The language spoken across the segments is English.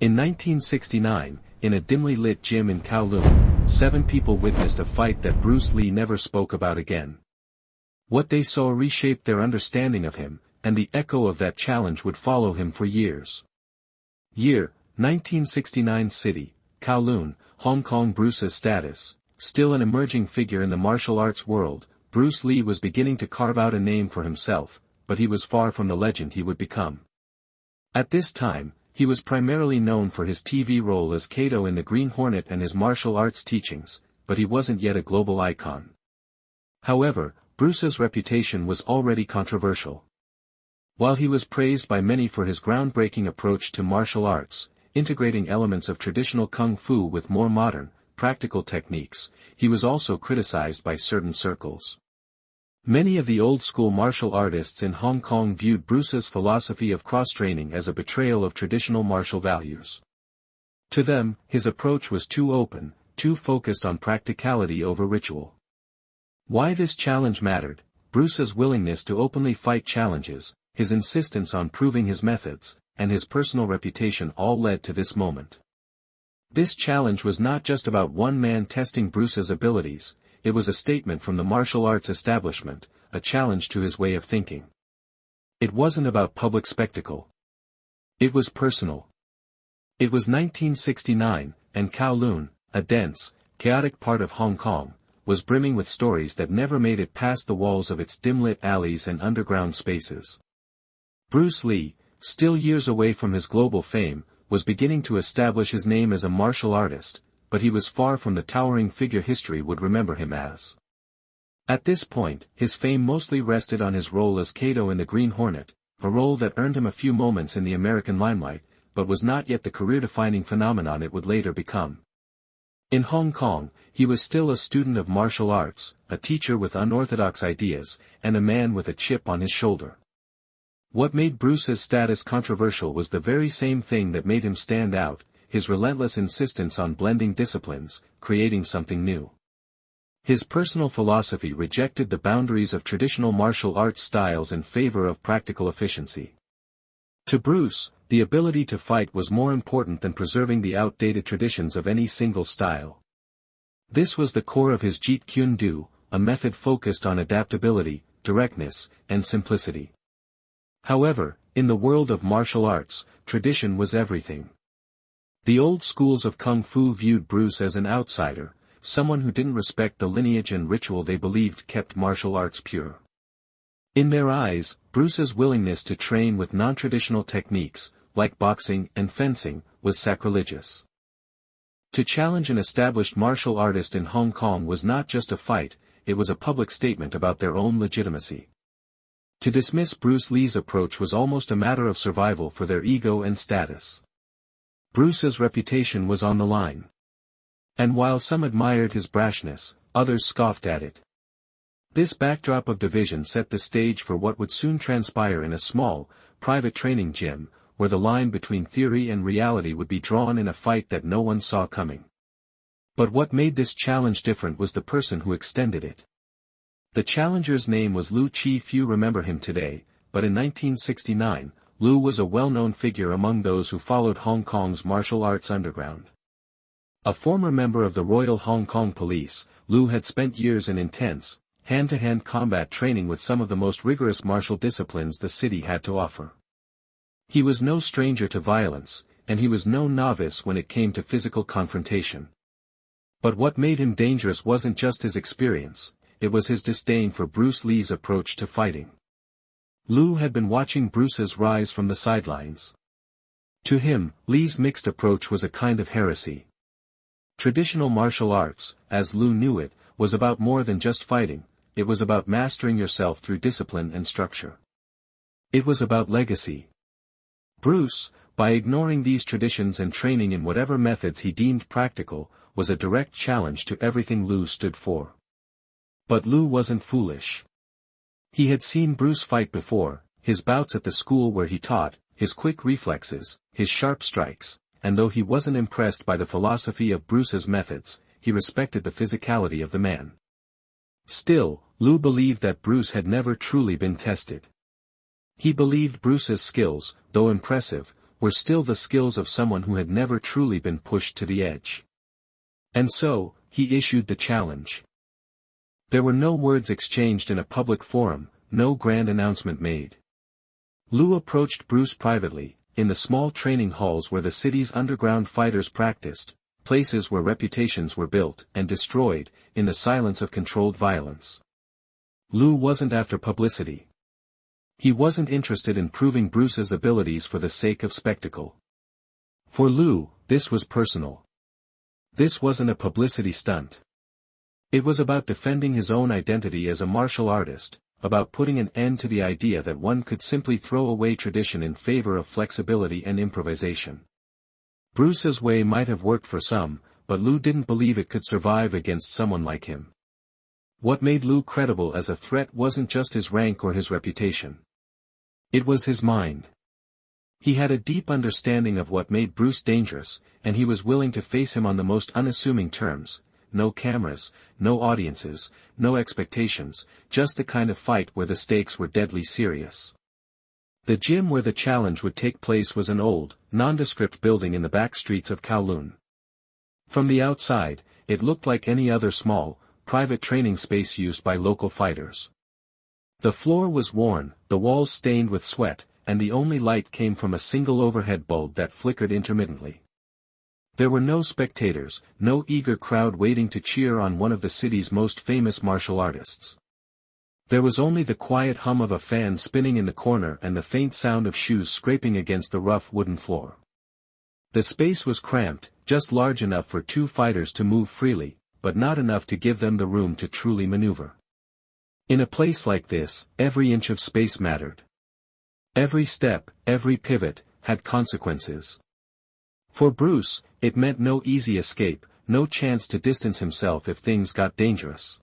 In 1969, in a dimly lit gym in Kowloon, 7 people witnessed a fight that Bruce Lee never spoke about again. What they saw reshaped their understanding of him, and the echo of that challenge would follow him for years. Year, 1969. City, Kowloon, Hong Kong. Bruce's status, still an emerging figure in the martial arts world, Bruce Lee was beginning to carve out a name for himself, but he was far from the legend he would become. At this time, he was primarily known for his TV role as Kato in The Green Hornet and his martial arts teachings, but he wasn't yet a global icon. However, Bruce's reputation was already controversial. While he was praised by many for his groundbreaking approach to martial arts, integrating elements of traditional kung fu with more modern, practical techniques, he was also criticized by certain circles. Many of the old-school martial artists in Hong Kong viewed Bruce's philosophy of cross-training as a betrayal of traditional martial values. To them, his approach was too open, too focused on practicality over ritual. Why this challenge mattered: Bruce's willingness to openly fight challenges, his insistence on proving his methods, and his personal reputation all led to this moment. This challenge was not just about one man testing Bruce's abilities, it was a statement from the martial arts establishment, a challenge to his way of thinking. It wasn't about public spectacle. It was personal. It was 1969, and Kowloon, a dense, chaotic part of Hong Kong, was brimming with stories that never made it past the walls of its dim-lit alleys and underground spaces. Bruce Lee, still years away from his global fame, was beginning to establish his name as a martial artist, but he was far from the towering figure history would remember him as. At this point, his fame mostly rested on his role as Kato in The Green Hornet, a role that earned him a few moments in the American limelight, but was not yet the career-defining phenomenon it would later become. In Hong Kong, he was still a student of martial arts, a teacher with unorthodox ideas, and a man with a chip on his shoulder. What made Bruce's status controversial was the very same thing that made him stand out: his relentless insistence on blending disciplines, creating something new. His personal philosophy rejected the boundaries of traditional martial arts styles in favor of practical efficiency. To Bruce, the ability to fight was more important than preserving the outdated traditions of any single style. This was the core of his Jeet Kune Do, a method focused on adaptability, directness, and simplicity. However, in the world of martial arts, tradition was everything. The old schools of kung fu viewed Bruce as an outsider, someone who didn't respect the lineage and ritual they believed kept martial arts pure. In their eyes, Bruce's willingness to train with non-traditional techniques, like boxing and fencing, was sacrilegious. To challenge an established martial artist in Hong Kong was not just a fight, it was a public statement about their own legitimacy. To dismiss Bruce Lee's approach was almost a matter of survival for their ego and status. Bruce's reputation was on the line. And while some admired his brashness, others scoffed at it. This backdrop of division set the stage for what would soon transpire in a small, private training gym, where the line between theory and reality would be drawn in a fight that no one saw coming. But what made this challenge different was the person who extended it. The challenger's name was Lu Chi. Few remember him today, but in 1969, Lu was a well-known figure among those who followed Hong Kong's martial arts underground. A former member of the Royal Hong Kong Police, Lu had spent years in intense, hand-to-hand combat training with some of the most rigorous martial disciplines the city had to offer. He was no stranger to violence, and he was no novice when it came to physical confrontation. But what made him dangerous wasn't just his experience, it was his disdain for Bruce Lee's approach to fighting. Lu had been watching Bruce's rise from the sidelines. To him, Lee's mixed approach was a kind of heresy. Traditional martial arts, as Lu knew it, was about more than just fighting, it was about mastering yourself through discipline and structure. It was about legacy. Bruce, by ignoring these traditions and training in whatever methods he deemed practical, was a direct challenge to everything Lu stood for. But Lu wasn't foolish. He had seen Bruce fight before, his bouts at the school where he taught, his quick reflexes, his sharp strikes, and though he wasn't impressed by the philosophy of Bruce's methods, he respected the physicality of the man. Still, Lu believed that Bruce had never truly been tested. He believed Bruce's skills, though impressive, were still the skills of someone who had never truly been pushed to the edge. And so, he issued the challenge. There were no words exchanged in a public forum, no grand announcement made. Lou approached Bruce privately, in the small training halls where the city's underground fighters practiced, places where reputations were built and destroyed, in the silence of controlled violence. Lou wasn't after publicity. He wasn't interested in proving Bruce's abilities for the sake of spectacle. For Lou, this was personal. This wasn't a publicity stunt. It was about defending his own identity as a martial artist, about putting an end to the idea that one could simply throw away tradition in favor of flexibility and improvisation. Bruce's way might have worked for some, but Lou didn't believe it could survive against someone like him. What made Lou credible as a threat wasn't just his rank or his reputation. It was his mind. He had a deep understanding of what made Bruce dangerous, and he was willing to face him on the most unassuming terms. No cameras, no audiences, no expectations, just the kind of fight where the stakes were deadly serious. The gym where the challenge would take place was an old, nondescript building in the back streets of Kowloon. From the outside, it looked like any other small, private training space used by local fighters. The floor was worn, the walls stained with sweat, and the only light came from a single overhead bulb that flickered intermittently. There were no spectators, no eager crowd waiting to cheer on one of the city's most famous martial artists. There was only the quiet hum of a fan spinning in the corner and the faint sound of shoes scraping against the rough wooden floor. The space was cramped, just large enough for two fighters to move freely, but not enough to give them the room to truly maneuver. In a place like this, every inch of space mattered. Every step, every pivot, had consequences. For Bruce, it meant no easy escape, no chance to distance himself if things got dangerous.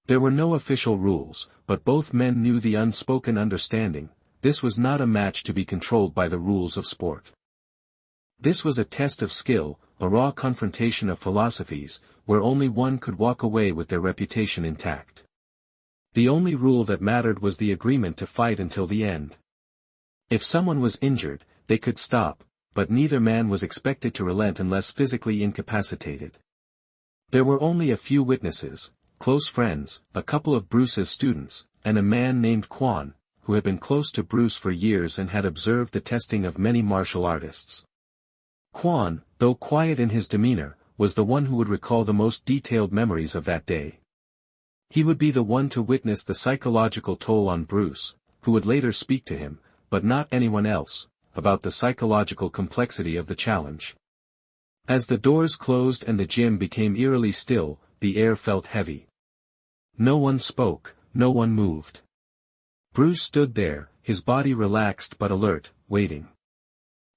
There were no official rules, but both men knew the unspoken understanding: this was not a match to be controlled by the rules of sport. This was a test of skill, a raw confrontation of philosophies, where only one could walk away with their reputation intact. The only rule that mattered was the agreement to fight until the end. If someone was injured, they could stop, but neither man was expected to relent unless physically incapacitated. There were only a few witnesses, close friends, a couple of Bruce's students, and a man named Quan, who had been close to Bruce for years and had observed the testing of many martial artists. Quan, though quiet in his demeanor, was the one who would recall the most detailed memories of that day. He would be the one to witness the psychological toll on Bruce, who would later speak to him, but not anyone else, about the psychological complexity of the challenge. As the doors closed and the gym became eerily still, the air felt heavy. No one spoke, no one moved. Bruce stood there, his body relaxed but alert, waiting.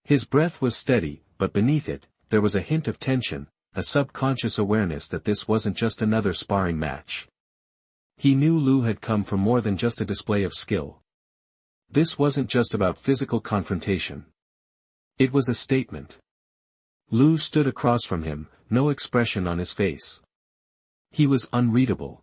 His breath was steady, but beneath it, there was a hint of tension, a subconscious awareness that this wasn't just another sparring match. He knew Lou had come for more than just a display of skill. This wasn't just about physical confrontation. It was a statement. Lou stood across from him, no expression on his face. He was unreadable.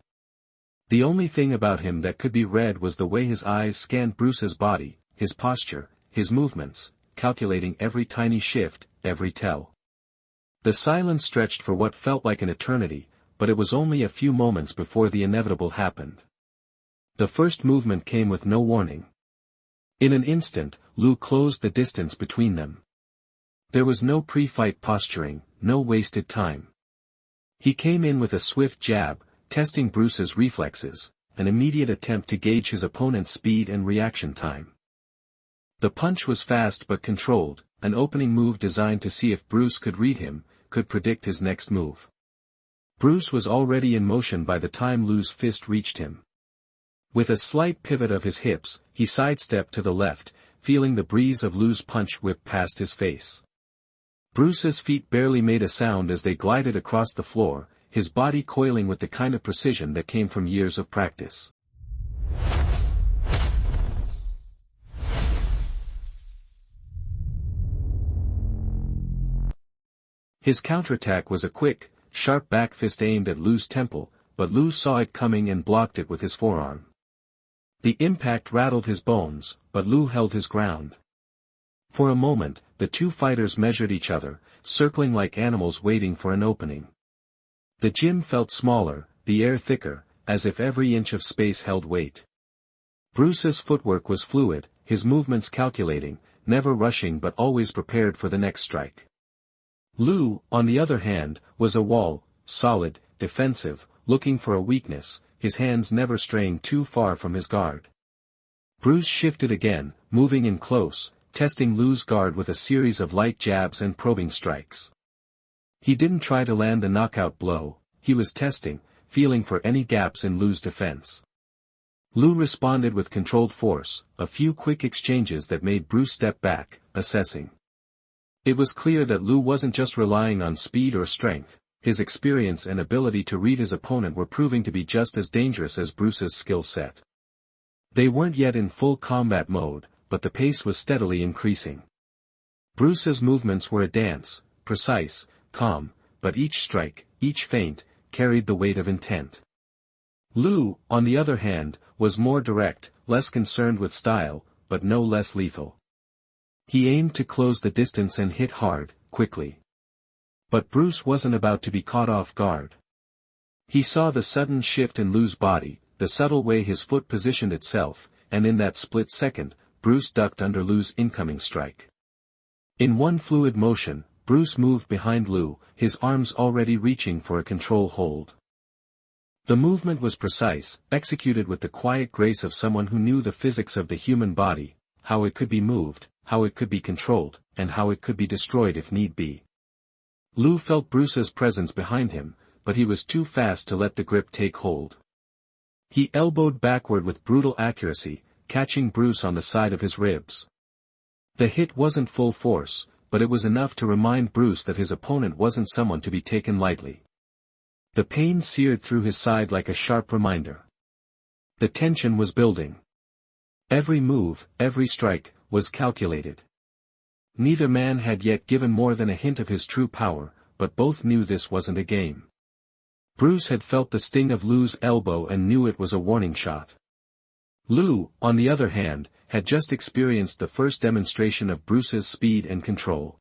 The only thing about him that could be read was the way his eyes scanned Bruce's body, his posture, his movements, calculating every tiny shift, every tell. The silence stretched for what felt like an eternity, but it was only a few moments before the inevitable happened. The first movement came with no warning. In an instant, Lou closed the distance between them. There was no pre-fight posturing, no wasted time. He came in with a swift jab, testing Bruce's reflexes, an immediate attempt to gauge his opponent's speed and reaction time. The punch was fast but controlled, an opening move designed to see if Bruce could read him, could predict his next move. Bruce was already in motion by the time Lou's fist reached him. With a slight pivot of his hips, he sidestepped to the left, feeling the breeze of Lou's punch whip past his face. Bruce's feet barely made a sound as they glided across the floor, his body coiling with the kind of precision that came from years of practice. His counterattack was a quick, sharp back fist aimed at Lou's temple, but Lou saw it coming and blocked it with his forearm. The impact rattled his bones, but Lou held his ground. For a moment, the two fighters measured each other, circling like animals waiting for an opening. The gym felt smaller, the air thicker, as if every inch of space held weight. Bruce's footwork was fluid, his movements calculating, never rushing but always prepared for the next strike. Lou, on the other hand, was a wall, solid, defensive, looking for a weakness, his hands never straying too far from his guard. Bruce shifted again, moving in close, testing Lou's guard with a series of light jabs and probing strikes. He didn't try to land the knockout blow, he was testing, feeling for any gaps in Lou's defense. Lou responded with controlled force, a few quick exchanges that made Bruce step back, assessing. It was clear that Lou wasn't just relying on speed or strength, his experience and ability to read his opponent were proving to be just as dangerous as Bruce's skill set. They weren't yet in full combat mode, but the pace was steadily increasing. Bruce's movements were a dance, precise, calm, but each strike, each feint, carried the weight of intent. Lou, on the other hand, was more direct, less concerned with style, but no less lethal. He aimed to close the distance and hit hard, quickly. But Bruce wasn't about to be caught off guard. He saw the sudden shift in Lou's body, the subtle way his foot positioned itself, and in that split second, Bruce ducked under Lou's incoming strike. In one fluid motion, Bruce moved behind Lou, his arms already reaching for a control hold. The movement was precise, executed with the quiet grace of someone who knew the physics of the human body, how it could be moved, how it could be controlled, and how it could be destroyed if need be. Lou felt Bruce's presence behind him, but he was too fast to let the grip take hold. He elbowed backward with brutal accuracy, catching Bruce on the side of his ribs. The hit wasn't full force, but it was enough to remind Bruce that his opponent wasn't someone to be taken lightly. The pain seared through his side like a sharp reminder. The tension was building. Every move, every strike, was calculated. Neither man had yet given more than a hint of his true power, but both knew this wasn't a game. Bruce had felt the sting of Lou's elbow and knew it was a warning shot. Lou, on the other hand, had just experienced the first demonstration of Bruce's speed and control.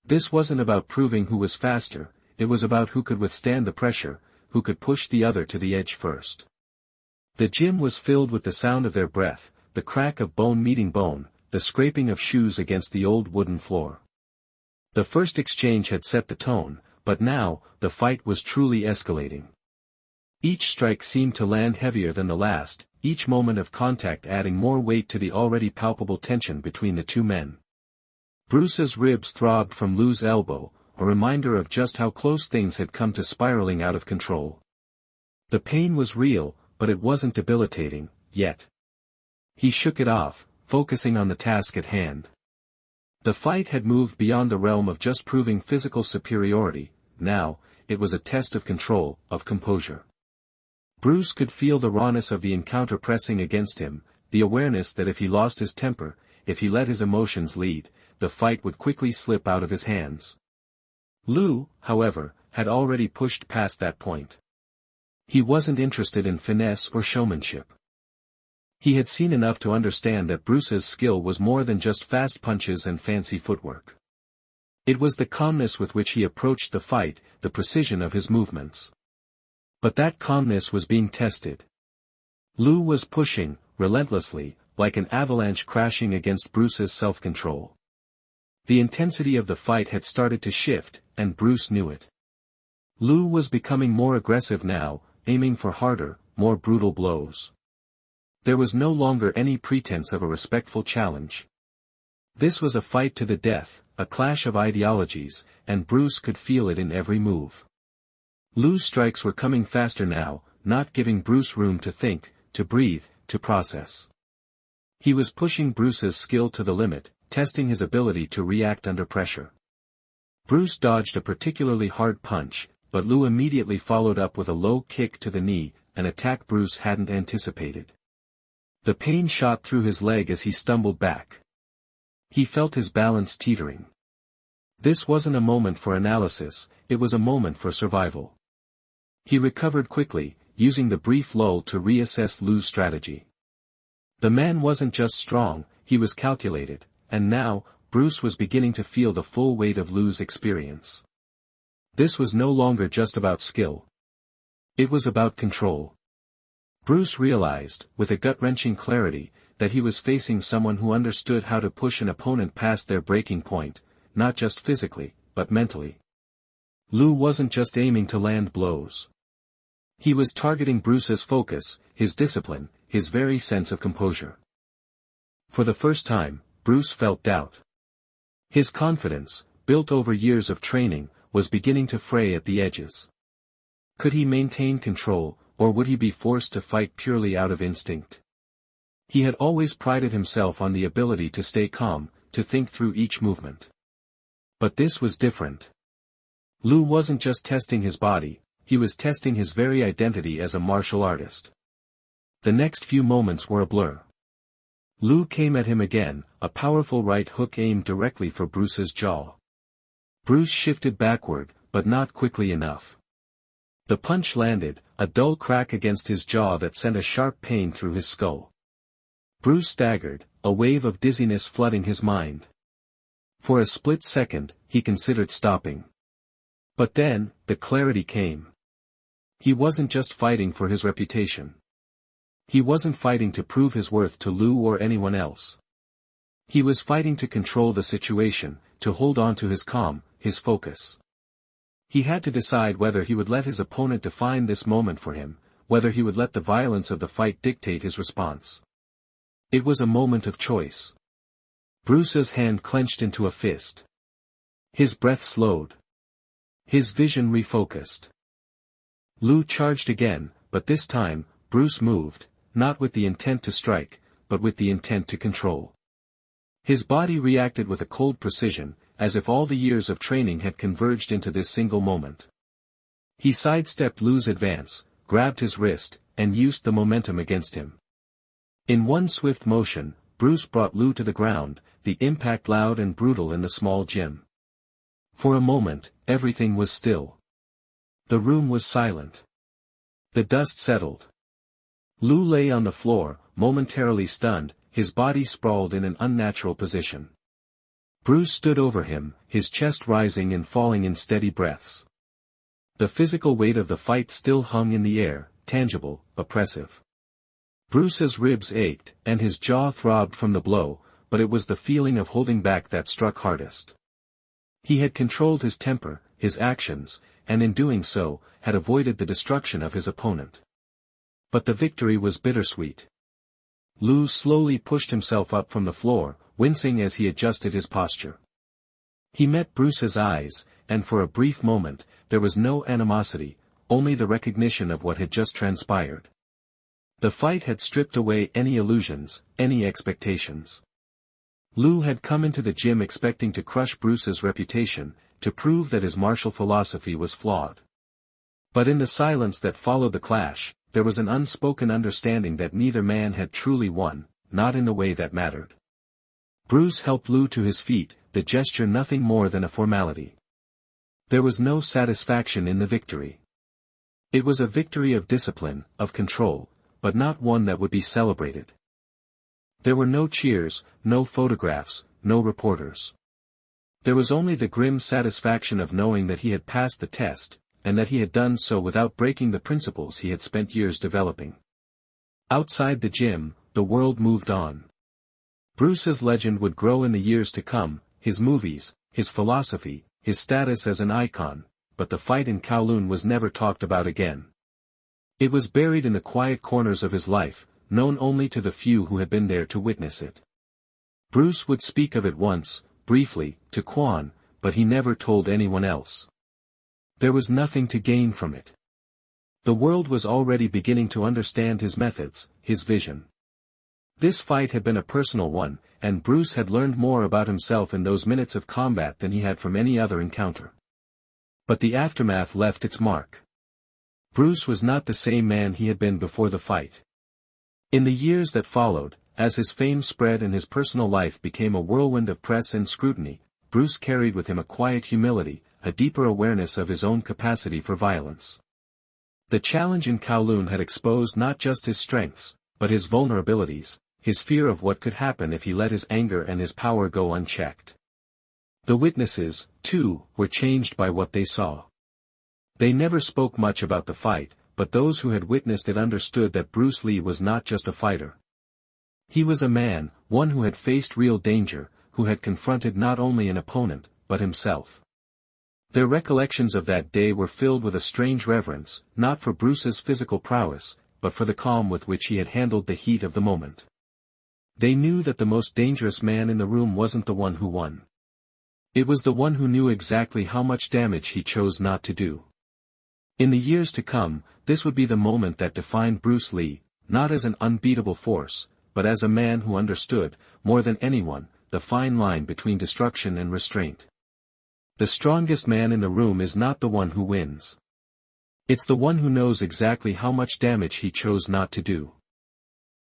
This wasn't about proving who was faster, it was about who could withstand the pressure, who could push the other to the edge first. The gym was filled with the sound of their breath, the crack of bone meeting bone, the scraping of shoes against the old wooden floor. The first exchange had set the tone, but now, the fight was truly escalating. Each strike seemed to land heavier than the last, each moment of contact adding more weight to the already palpable tension between the two men. Bruce's ribs throbbed from Lou's elbow, a reminder of just how close things had come to spiraling out of control. The pain was real, but it wasn't debilitating, yet. He shook it off, focusing on the task at hand. The fight had moved beyond the realm of just proving physical superiority, now, it was a test of control, of composure. Bruce could feel the rawness of the encounter pressing against him, the awareness that if he lost his temper, if he let his emotions lead, the fight would quickly slip out of his hands. Lou, however, had already pushed past that point. He wasn't interested in finesse or showmanship. He had seen enough to understand that Bruce's skill was more than just fast punches and fancy footwork. It was the calmness with which he approached the fight, the precision of his movements. But that calmness was being tested. Lou was pushing, relentlessly, like an avalanche crashing against Bruce's self-control. The intensity of the fight had started to shift, and Bruce knew it. Lou was becoming more aggressive now, aiming for harder, more brutal blows. There was no longer any pretense of a respectful challenge. This was a fight to the death, a clash of ideologies, and Bruce could feel it in every move. Lou's strikes were coming faster now, not giving Bruce room to think, to breathe, to process. He was pushing Bruce's skill to the limit, testing his ability to react under pressure. Bruce dodged a particularly hard punch, but Lou immediately followed up with a low kick to the knee, an attack Bruce hadn't anticipated. The pain shot through his leg as he stumbled back. He felt his balance teetering. This wasn't a moment for analysis, it was a moment for survival. He recovered quickly, using the brief lull to reassess Lou's strategy. The man wasn't just strong, he was calculated, and now, Bruce was beginning to feel the full weight of Lu's experience. This was no longer just about skill. It was about control. Bruce realized, with a gut-wrenching clarity, that he was facing someone who understood how to push an opponent past their breaking point, not just physically, but mentally. Lu wasn't just aiming to land blows. He was targeting Bruce's focus, his discipline, his very sense of composure. For the first time, Bruce felt doubt. His confidence, built over years of training, was beginning to fray at the edges. Could he maintain control, or would he be forced to fight purely out of instinct? He had always prided himself on the ability to stay calm, to think through each movement. But this was different. Lu wasn't just testing his body, he was testing his very identity as a martial artist. The next few moments were a blur. Lu came at him again, a powerful right hook aimed directly for Bruce's jaw. Bruce shifted backward, but not quickly enough. The punch landed, a dull crack against his jaw that sent a sharp pain through his skull. Bruce staggered, a wave of dizziness flooding his mind. For a split second, he considered stopping. But then, the clarity came. He wasn't just fighting for his reputation. He wasn't fighting to prove his worth to Lu or anyone else. He was fighting to control the situation, to hold on to his calm, his focus. He had to decide whether he would let his opponent define this moment for him, whether he would let the violence of the fight dictate his response. It was a moment of choice. Bruce's hand clenched into a fist. His breath slowed. His vision refocused. Lu charged again, but this time, Bruce moved, not with the intent to strike, but with the intent to control. His body reacted with a cold precision, as if all the years of training had converged into this single moment. He sidestepped Lu's advance, grabbed his wrist, and used the momentum against him. In one swift motion, Bruce brought Lu to the ground, the impact loud and brutal in the small gym. For a moment, everything was still. The room was silent. The dust settled. Lu lay on the floor, momentarily stunned, his body sprawled in an unnatural position. Bruce stood over him, his chest rising and falling in steady breaths. The physical weight of the fight still hung in the air, tangible, oppressive. Bruce's ribs ached, and his jaw throbbed from the blow, but it was the feeling of holding back that struck hardest. He had controlled his temper, his actions, and in doing so, had avoided the destruction of his opponent. But the victory was bittersweet. Lu slowly pushed himself up from the floor, wincing as he adjusted his posture. He met Bruce's eyes, and for a brief moment, there was no animosity, only the recognition of what had just transpired. The fight had stripped away any illusions, any expectations. Lu had come into the gym expecting to crush Bruce's reputation, to prove that his martial philosophy was flawed. But in the silence that followed the clash, there was an unspoken understanding that neither man had truly won, not in the way that mattered. Bruce helped Lu to his feet, the gesture nothing more than a formality. There was no satisfaction in the victory. It was a victory of discipline, of control, but not one that would be celebrated. There were no cheers, no photographs, no reporters. There was only the grim satisfaction of knowing that he had passed the test, and that he had done so without breaking the principles he had spent years developing. Outside the gym, the world moved on. Bruce's legend would grow in the years to come, his movies, his philosophy, his status as an icon, but the fight in Kowloon was never talked about again. It was buried in the quiet corners of his life, known only to the few who had been there to witness it. Bruce would speak of it once, briefly, to Quan, but he never told anyone else. There was nothing to gain from it. The world was already beginning to understand his methods, his vision. This fight had been a personal one, and Bruce had learned more about himself in those minutes of combat than he had from any other encounter. But the aftermath left its mark. Bruce was not the same man he had been before the fight. In the years that followed, as his fame spread and his personal life became a whirlwind of press and scrutiny, Bruce carried with him a quiet humility, a deeper awareness of his own capacity for violence. The challenge in Kowloon had exposed not just his strengths, but his vulnerabilities, his fear of what could happen if he let his anger and his power go unchecked. The witnesses, too, were changed by what they saw. They never spoke much about the fight, but those who had witnessed it understood that Bruce Lee was not just a fighter. He was a man, one who had faced real danger, who had confronted not only an opponent, but himself. Their recollections of that day were filled with a strange reverence, not for Bruce's physical prowess, but for the calm with which he had handled the heat of the moment. They knew that the most dangerous man in the room wasn't the one who won. It was the one who knew exactly how much damage he chose not to do. In the years to come, this would be the moment that defined Bruce Lee, not as an unbeatable force, but as a man who understood, more than anyone, the fine line between destruction and restraint. The strongest man in the room is not the one who wins. It's the one who knows exactly how much damage he chose not to do.